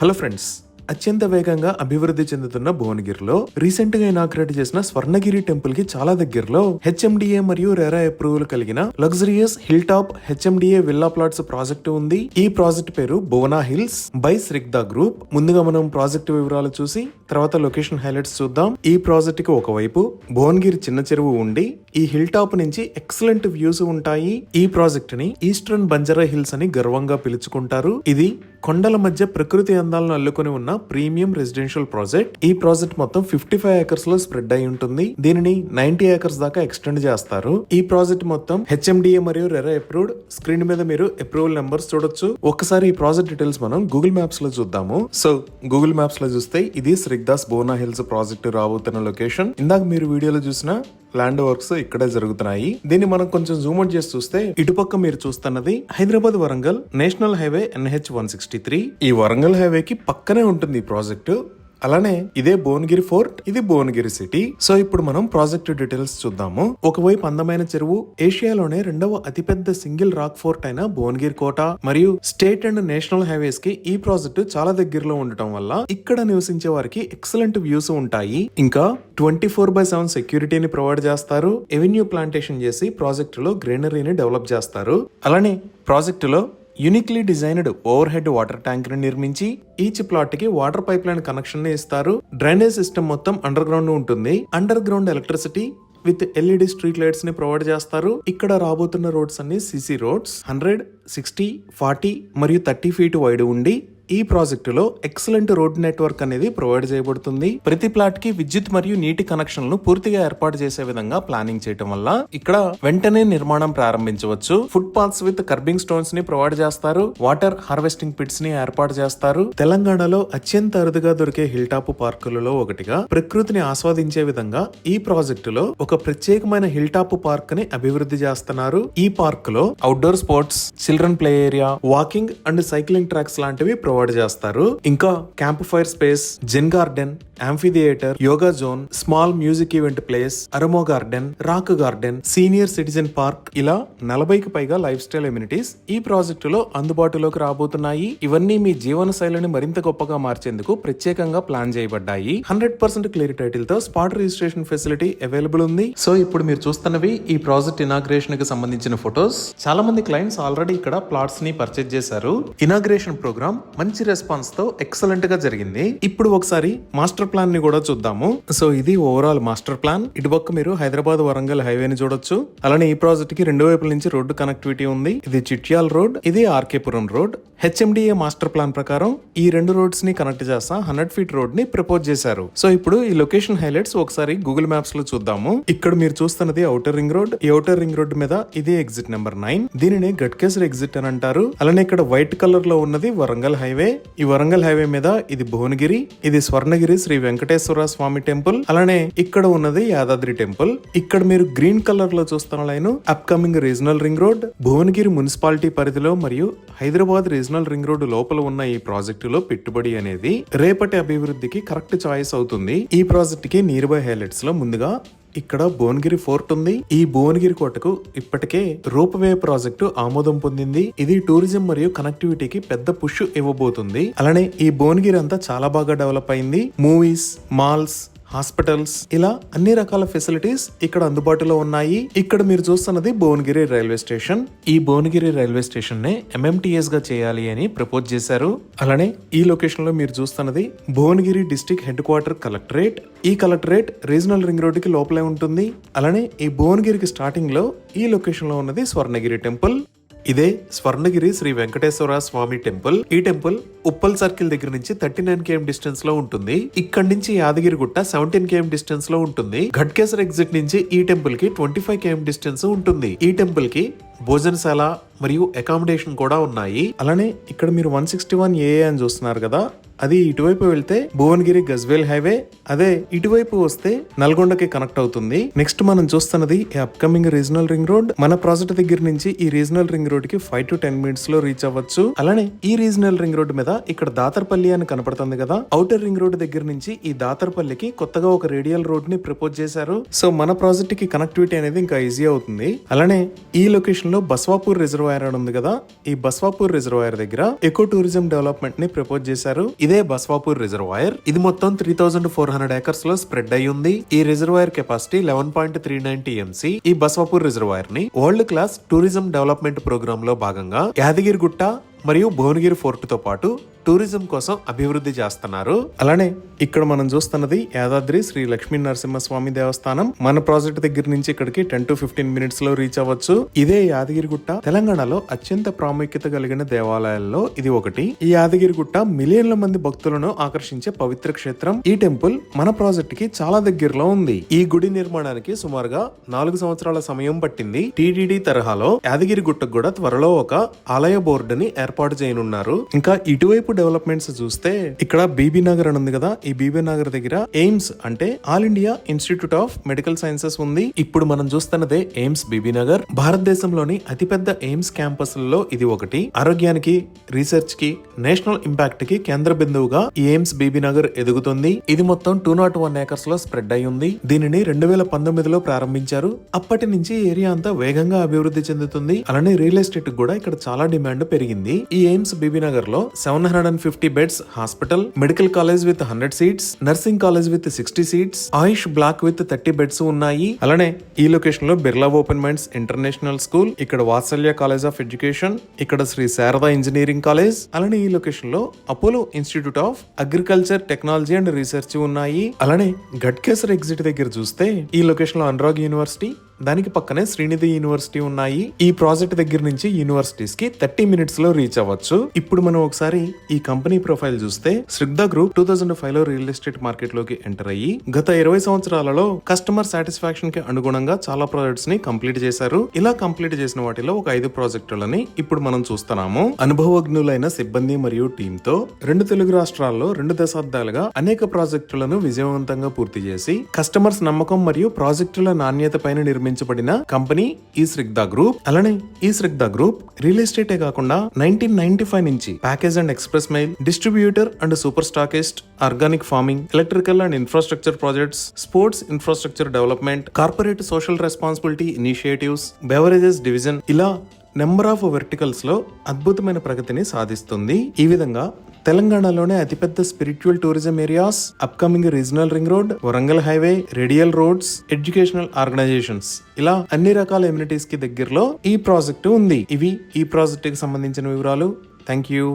Hello friends, అత్యంత వేగంగా అభివృద్ధి చెందుతున్న భువనగిరిలో రీసెంట్ గా ఇనాగ్రేట్ చేసిన స్వర్ణగిరి టెంపుల్ కి చాలా దగ్గరలో హెచ్ఎండిఏ మరియు రెరా అప్రూవల్ కలిగిన luxurious hill top HMDA villa plots project ఉంది. ఈ ప్రాజెక్ట్ పేరు భువనా హిల్స్ బై శ్రిగ్దా గ్రూప్. ముందుగా మనం ప్రాజెక్ట్ వివరాలు చూసి తర్వాత లొకేషన్ హైలైట్స్ చూద్దాం. ఈ ప్రాజెక్ట్ కి ఒకవైపు భువనగిరి చిన్న చెరువు ఉండి ఈ హిల్ టాప్ నుంచి ఎక్సలెంట్ వ్యూస్ ఉంటాయి. ఈ ప్రాజెక్ట్ ని ఈస్టర్న్ బంజారా హిల్స్ అని గర్వంగా పిలుచుకుంటారు. ఇది కొండల మధ్య ప్రకృతి అందాలను అల్లుకొని ఉన్న ప్రీమియం రెసిడెన్షియల్ ప్రాజెక్ట్. ఈ ప్రాజెక్ట్ మొత్తం 55 ఏకర్స్ లో స్ప్రెడ్ అయి ఉంటుంది. దీనిని 90 ఏకర్స్ దాకా ఎక్స్టెండ్ చేస్తారు. ఈ ప్రాజెక్ట్ మొత్తం హెచ్ఎండిఏ మరియు రెరా అప్రూవ్డ్. స్క్రీన్ మీద మీరు అప్రూవల్ నెంబర్స్ చూడొచ్చు. ఒక్కసారి ఈ ప్రాజెక్ట్ డీటెయిల్స్ మనం గూగుల్ మ్యాప్స్ లో చూద్దాము. సో గూగుల్ మ్యాప్స్ లో చూస్తే ఇది శ్రిగ్దాస్ భువనా హిల్స్ ప్రాజెక్ట్ రాబోతున్న లొకేషన్. ఇందాక మీరు వీడియోలో చూసిన ల్యాండ్ వర్క్స్ ఇక్కడే జరుగుతున్నాయి. దీన్ని మనం కొంచెం జూమ్ అవుట్ చేసి చూస్తే ఇటుపక్క మీరు చూస్తున్నది Hyderabad Warangal national highway NH-163. ఈ వరంగల్ హైవేకి పక్కనే ఉంటుంది ఈ ప్రాజెక్టు. అలానే ఇదే భువనగిరి ఫోర్ట్, ఇది భువనగిరి సిటీ. సో ఇప్పుడు మనం ప్రాజెక్ట్ డీటెయిల్స్ చూద్దాము. ఒకవైపు అందమైన చెరువు, ఏషియాలోనే రెండవ అతిపెద్ద సింగిల్ రాక్ ఫోర్ట్ అయిన భువనగిరి కోట మరియు స్టేట్ అండ్ నేషనల్ హైవేస్ కి ఈ ప్రాజెక్టు చాలా దగ్గరలో ఉండటం వల్ల ఇక్కడ నివసించే వారికి ఎక్సలెంట్ వ్యూస్ ఉంటాయి. ఇంకా 24/7 సెక్యూరిటీని ప్రొవైడ్ చేస్తారు. ఎవెన్యూ ప్లాంటేషన్ చేసి ప్రాజెక్టులో గ్రీనరీని డెవలప్ చేస్తారు. అలానే ప్రాజెక్టులో uniquely designed over head water tank ని నిర్మించి ఈచ్ ప్లాట్ కి వాటర్ పైప్ లైన్ కనెక్షన్ ని ఇస్తారు. డ్రైనేజ్ సిస్టమ్ మొత్తం అండర్ గ్రౌండ్ ఉంటుంది. Under ground electricity with LED street lights ని ప్రొవైడ్ చేస్తారు. ఇక్కడ రాబోతున్న రోడ్స్ అన్ని CC రోడ్స్ 100, 60, 40 మరియు 30 ఫీట్ వైడ్ ఉండి ఈ ప్రాజెక్టులో ఎక్సలెంట్ రోడ్ నెట్వర్క్ అనేది ప్రొవైడ్ చేయబడుతుంది. ప్రతి ప్లాట్ కి విద్యుత్ మరియు నీటి కనెక్షన్లను పూర్తిగా ఏర్పాటు చేసే విధంగా ప్లానింగ్ చేయడం వల్ల ఇక్కడ వెంటనే నిర్మాణం ప్రారంభించవచ్చు. Foot paths with kerbing stones ని ప్రొవైడ్ చేస్తారు. వాటర్ హార్వెస్టింగ్ పిట్స్ ని ఏర్పాటు చేస్తారు. తెలంగాణలో అత్యంత అరుదుగా దొరికే హిల్ టాప్ పార్కులలో ఒకటిగా ప్రకృతిని ఆస్వాదించే విధంగా ఈ ప్రాజెక్టులో ఒక ప్రత్యేకమైన హిల్ టాప్ పార్క్ ని అభివృద్ధి చేస్తున్నారు. ఈ పార్క్ లో outdoor sports, children play area, walking and cycling tracks లాంటివి ప్రొవైడ్ చేస్తారు. ఇంకా camp fire space, zen garden, amphitheatre, yoga zone, small music event place, aroma garden, rock garden, senior citizen park, ఇలా 40కి పైగా life style amenities ఈ ప్రాజెక్టులో అందుబాటులోకి రాబోతున్నాయి. ఇవన్నీ మీ జీవన శైలిని మరింత గొప్పగా మార్చేందుకు ప్రత్యేకంగా ప్లాన్ చేయబడ్డాయి. 100% క్లియర్ టైటిల్ తో స్పాట్ రిజిస్ట్రేషన్ ఫెసిలిటీ అవైలబుల్ ఉంది. సో ఇప్పుడు మీరు చూస్తున్నవి ఈ ప్రాజెక్ట్ ఇనాగ్రేషన్ కి సంబంధించిన ఫొటోస్. చాలా మంది క్లయింట్స్ ఆల్రెడీ ఇక్కడ ప్లాట్స్ ని పర్చేజ్ చేశారు. ఇనాగ్రేషన్ ప్రోగ్రామ్ మంచి రెస్పాన్స్ తో ఎక్సలెంట్ గా జరిగింది. ఇప్పుడు ఒకసారి మాస్టర్ ప్లాన్ ని కూడా చూద్దాము. సో ఇది ఓవరాల్ మాస్టర్ ప్లాన్. ఇటుపక్క మీరు హైదరాబాద్ వరంగల్ హైవేని చూడొచ్చు. అలానే ఈ ప్రాజెక్ట్ కి రెండు వైపుల నుంచి రోడ్డు కనెక్టివిటీ ఉంది. ఇది చిట్యాల్ రోడ్, ఇది RK Puram road. HMDA master plan ప్రకారం ఈ రెండు రోడ్స్ ని కనెక్ట్ చేస్తా 100 ఫీట్ రోడ్ ని ప్రపోజ్ చేశారు. సో ఇప్పుడు ఈ లొకేషన్ హైలైట్స్ ఒకసారి గూగుల్ మ్యాప్స్ లో చూద్దాము. ఇక్కడ మీరు చూస్తున్నది ఔటర్ రింగ్ రోడ్. ఈ ఔటర్ రింగ్ రోడ్ మీద ఇది ఎగ్జిట్ నెంబర్ 9. దీనిని గట్కేసర్ ఎగ్జిట్ అని అంటారు. అలానే ఇక్కడ వైట్ కలర్ లో ఉన్నది వరంగల్ హైవే. ఈ వరంగల్ హైవే మీద ఇది భువనగిరి, ఇది స్వర్ణగిరి శ్రీ వెంకటేశ్వర స్వామి టెంపుల్. అలానే ఇక్కడ ఉన్నది యాదాద్రి టెంపుల్. ఇక్కడ మీరు గ్రీన్ కలర్ లో చూస్తున్న line upcoming regional ring road. Bhuvanagiri municipality పరిధిలో మరియు హైదరాబాద్ రీజనల్ రింగ్ రోడ్ లోపల ఉన్న ఈ ప్రాజెక్టులో పెట్టుబడి అనేది రేపటి అభివృద్ధికి కరెక్ట్ చాయిస్ అవుతుంది. ఈ ప్రాజెక్ట్ కి నియర్ బై హైలైట్స్ లో ముందుగా ఇక్కడ భువనగిరి ఫోర్ట్ ఉంది. ఈ భువనగిరి కోటకు ఇప్పటికే రోప్ వే ప్రాజెక్టు ఆమోదం పొందింది. ఇది టూరిజం మరియు కనెక్టివిటీకి పెద్ద పుష్ ఇవ్వబోతుంది. అలానే ఈ భువనగిరి అంతా చాలా బాగా డెవలప్ అయింది. మూవీస్, మాల్స్, హాస్పిటల్స్, ఇలా అన్ని రకాల ఫెసిలిటీస్ ఇక్కడ అందుబాటులో ఉన్నాయి. ఇక్కడ మీరు చూస్తున్నది భువనగిరి రైల్వే స్టేషన్. ఈ భువనగిరి రైల్వే స్టేషన్ నే MMTS గా చేయాలి అని ప్రపోజ్ చేశారు. అలానే ఈ లొకేషన్ లో మీరు చూస్తున్నది Bhuvanagiri district head quarter collectorate. ఈ కలెక్టరేట్ రీజనల్ రింగ్ రోడ్ కి లోపలే ఉంటుంది. అలానే ఈ భువనగిరికి స్టార్టింగ్ లో ఈ లొకేషన్ లో ఉన్నది స్వర్ణగిరి టెంపుల్. ఇదే స్వర్ణగిరి శ్రీ వెంకటేశ్వర స్వామి టెంపుల్. ఈ టెంపుల్ ఉప్పల్ సర్కిల్ దగ్గర నుంచి 39 km డిస్టెన్స్ లో ఉంటుంది. ఇక్కడ నుంచి యాదగిరిగుట్ట 17 km డిస్టెన్స్ లో ఉంటుంది. ఘట్కేసర్ ఎగ్జిట్ నుంచి ఈ టెంపుల్ కి 25 km డిస్టెన్స్ ఉంటుంది. ఈ టెంపుల్ కి భోజనశాల మరియు అకామిడేషన్ కూడా ఉన్నాయి. అలానే ఇక్కడ మీరు 161AA అని చూస్తున్నారు కదా, అది ఇటువైపు వెళ్తే భువనగిరి గజ్వేల్ హైవే, అదే ఇటువైపు వస్తే నల్గొండకి కనెక్ట్ అవుతుంది. నెక్స్ట్ మనం చూస్తున్నది అప్కమింగ్ రీజనల్ రింగ్ రోడ్. మన ప్రాజెక్ట్ దగ్గర నుంచి ఈ రీజనల్ రింగ్ రోడ్ కి 5 to 10 minutes లో రీచ్ అవ్వచ్చు. అలానే ఈ రీజనల్ రింగ్ రోడ్ మీద ఇక్కడ దాతర్పల్లి అని కనపడుతుంది కదా, ఔటర్ రింగ్ రోడ్ దగ్గర నుంచి ఈ దాతర్పల్లికి కొత్తగా ఒక రేడియల్ రోడ్ ని ప్రపోజ్ చేశారు. సో మన ప్రాజెక్ట్ కి కనెక్టివిటీ అనేది ఇంకా ఈజీ అవుతుంది. అలానే ఈ లొకేషన్ లో బస్వాపూర్ రిజర్వాయర్ అని ఉంది కదా, ఈ బస్వాపూర్ రిజర్వాయర్ దగ్గర ఎకో టూరిజం డెవలప్మెంట్ ని ప్రపోజ్ చేశారు. ఇదే బస్వాపూర్ రిజర్వాయర్. ఇది మొత్తం 3400 ఏకర్స్ లో స్ప్రెడ్ అయి ఉంది. ఈ రిజర్వాయర్ కెపాసిటీ 11.39 TMC. ఈ బస్వాపూర్ రిజర్వాయర్ ని world class tourism development program లో భాగంగా యాదగిరిగుట్ట మరియు భువనగిరి ఫోర్ట్ తో పాటు టూరిజం కోసం అభివృద్ధి చేస్తున్నారు. అలానే ఇక్కడ మనం చూస్తున్నది యాదాద్రి శ్రీ లక్ష్మీ నరసింహస్వామి దేవస్థానం. మన ప్రాజెక్ట్ దగ్గర నుంచి ఇక్కడికి 10 to 15 minutes లో రీచ్ అవ్వచ్చు. ఇదే యాదగిరిగుట్ట తెలంగాణలో అత్యంత ప్రాముఖ్యత కలిగిన దేవాలయాల్లో ఇది ఒకటి. ఈ యాదగిరిగుట్ట మిలియన్ల మంది భక్తులను ఆకర్షించే పవిత్ర క్షేత్రం. ఈ టెంపుల్ మన ప్రాజెక్ట్ కి చాలా దగ్గరలో ఉంది. ఈ గుడి నిర్మాణానికి సుమారుగా 4 సంవత్సరాల సమయం పట్టింది. టీటీడీ తరహాలో యాదగిరిగుట్టకు కూడా త్వరలో ఒక ఆలయ బోర్డుని ఏర్పాటు చేయనున్నారు. ఇంకా ఇటువైపు డెవలప్మెంట్స్ చూస్తే ఇక్కడ బీబీ నగర్ అని ఉంది కదా, ఈ బీబీ నగర్ దగ్గర ఎయిమ్స్ అంటే all India institute of medical sciences ఉంది. ఇప్పుడు మనం చూస్తున్నదే ఎయిమ్స్ బీబీ నగర్. భారతదేశంలోని అతిపెద్ద ఎయిమ్స్ క్యాంపస్లలో ఇది ఒకటి. ఆరోగ్యానికి, రీసెర్చ్ కి, నేషనల్ ఇంపాక్ట్ కి కేంద్ర బిందువుగా ఈ ఎయిమ్స్ బీబీ నగర్ ఎదుగుతుంది. ఇది మొత్తం 201 ఏకర్స్ లో స్ప్రెడ్ అయి ఉంది. దీనిని 2019లో ప్రారంభించారు. అప్పటి నుంచి ఏరియా అంతా వేగంగా అభివృద్ధి చెందుతుంది. అలానే రియల్ ఎస్టేట్ కూడా ఇక్కడ చాలా డిమాండ్ పెరిగింది. ఈ ఎయిమ్స్ బీబీ నగర్ లో 750 beds hospital, medical college with 100 seats, nursing college with 60 seats, Ayush block with 30 beds ఉన్నాయి. అలానే ఈ లొకేషన్ లో Birla open minds international school, ఇక్కడ వాత్సల్య కాలేజ్ ఆఫ్ ఎడ్యుకేషన్, ఇక్కడ శ్రీ శారదా ఇంజనీరింగ్ కాలేజ్, అలానే ఈ లొకేషన్ లో Apollo institute of agriculture technology and research ఉన్నాయి. అలానే గట్కేసర్ ఎగ్జిట్ దగ్గర చూస్తే ఈ లొకేషన్ లో అనురాగ్ యూనివర్సిటీ, దానికి పక్కనే శ్రీనిధి యూనివర్సిటీ ఉన్నాయి. ఈ ప్రాజెక్ట్ దగ్గర నుంచి యూనివర్సిటీస్ కి 30 minutes లో రీచ్ అవ్వచ్చు. ఇప్పుడు మనం ఒకసారి ఈ కంపెనీ ప్రొఫైల్ చూస్తే శ్రద్ధ గ్రూప్ 2005లో రియల్ ఎస్టేట్ మార్కెట్ లోకి ఎంటర్ అయ్యి గత 20 సంవత్సరాలలో కస్టమర్ సాటిస్ఫాక్షన్ కి అనుగుణంగా చాలా ప్రాజెక్ట్స్ ని కంప్లీట్ చేశారు. ఇలా కంప్లీట్ చేసిన వాటిలో ఒక 5 ప్రాజెక్టులని ఇప్పుడు మనం చూస్తున్నాము. అనుభవజ్ఞులైన సిబ్బంది మరియు టీమ్ తో 2 తెలుగు రాష్ట్రాల్లో 2 దశాబ్దాలుగా అనేక ప్రాజెక్టులను విజయవంతంగా పూర్తి చేసి కస్టమర్స్ నమ్మకం మరియు ప్రాజెక్టుల నాణ్యత పైన నిర్మించబడిన కంపెనీ ఈ శ్రద్ధ గ్రూప్. అలానే ఈ శ్రద్ధ గ్రూప్ రియల్ ఎస్టేటే కాకుండా 1995 నుంచి package and express mail, distributor and super stockist, organic farming, electrical and infrastructure projects, sports infrastructure development, corporate social responsibility initiatives, beverages division, ఇలా నెంబర్ ఆఫ్ వెర్టికల్స్ లో అద్భుతమైన ప్రగతిని సాధిస్తుంది. ఈ విధంగా తెలంగాణలోనే అతిపెద్ద spiritual tourism areas, upcoming regional ring road, Warangal highway, radial roads, educational organizations, ఇలా అన్ని రకాల ఎమ్యూనిటీస్ కి దగ్గరలో ఈ ప్రాజెక్టు ఉంది. ఇవి ఈ ప్రాజెక్ట్ కి సంబంధించిన వివరాలు. Thank you.